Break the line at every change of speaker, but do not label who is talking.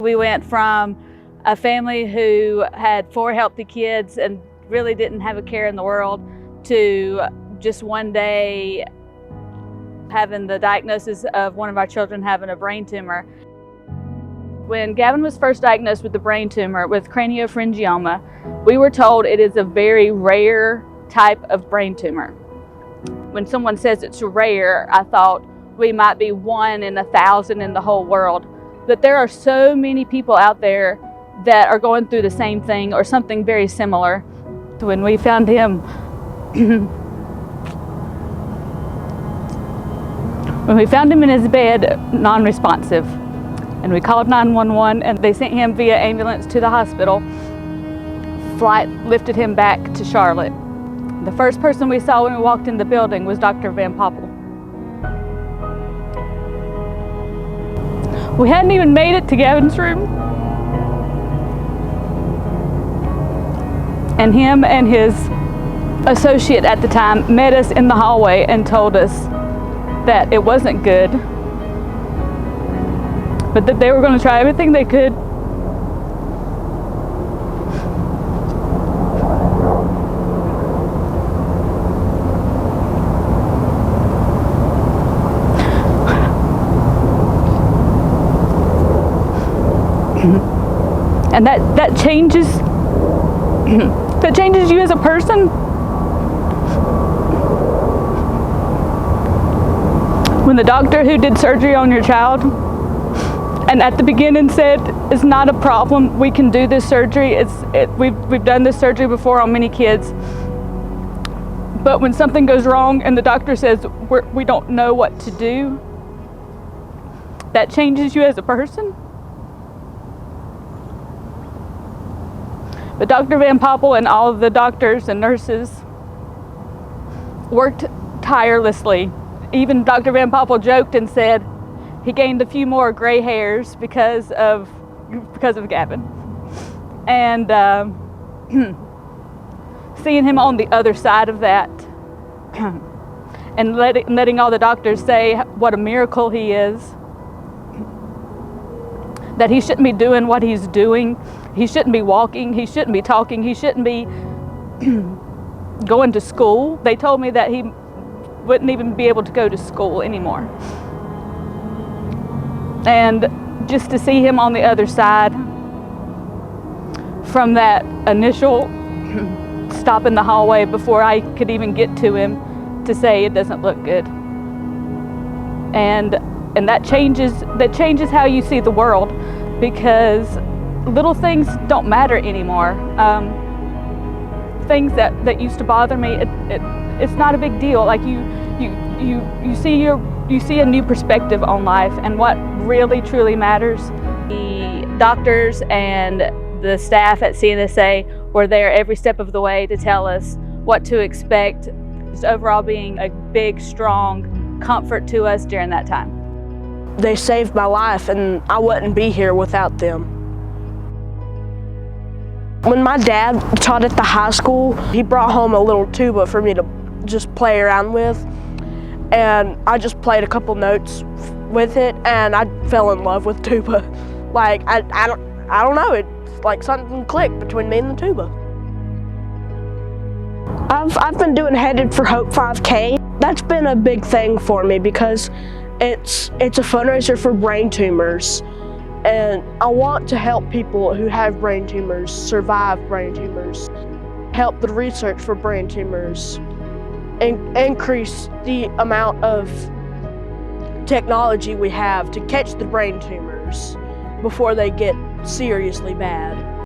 We went from a family who had 4 healthy kids and really didn't have a care in the world to just one day having the diagnosis of one of our children having a brain tumor. When Gavin was first diagnosed with the brain tumor with craniopharyngioma, we were told it is a very rare type of brain tumor. When someone says it's rare, I thought we might be 1 in 1,000 in the whole world. But there are so many people out there that are going through the same thing or something very similar. When we found him, in his bed, non-responsive, and we called 911 and they sent him via ambulance to the hospital. Flight lifted him back to Charlotte. The first person we saw when we walked in the building was Dr. Van Poppel. We hadn't even made it to Gavin's room. And him and his associate at the time met us in the hallway and told us that it wasn't good, but that they were going to try everything they could. And that changes you as a person. When the doctor who did surgery on your child and at the beginning said it's not a problem, we can do this surgery, we've done this surgery before on many kids, but when something goes wrong and the doctor says we don't know what to do, that changes you as a person. But Dr. Van Poppel and all of the doctors and nurses worked tirelessly. Even Dr. Van Poppel joked and said he gained a few more gray hairs because of Gavin. And seeing him on the other side of that and letting all the doctors say what a miracle he is, that he shouldn't be doing what he's doing. He shouldn't be walking, he shouldn't be talking, he shouldn't be going to school. They told me that he wouldn't even be able to go to school anymore. And just to see him on the other side from that initial stop in the hallway before I could even get to him to say it doesn't look good. And that changes how you see the world, because little things don't matter anymore. Things that used to bother me, it's not a big deal. Like you see a new perspective on life and what really truly matters. The doctors and the staff at CNSA were there every step of the way to tell us what to expect, just overall being a big, strong comfort to us during that time.
They saved my life and I wouldn't be here without them. When my dad taught at the high school, he brought home a little tuba for me to just play around with. And I just played a couple notes with it and I fell in love with tuba. Like, I don't know, it's like something clicked between me and the tuba. I've been doing Headed for Hope 5K. That's been a big thing for me because it's a fundraiser for brain tumors. And I want to help people who have brain tumors survive brain tumors, help the research for brain tumors, and increase the amount of technology we have to catch the brain tumors before they get seriously bad.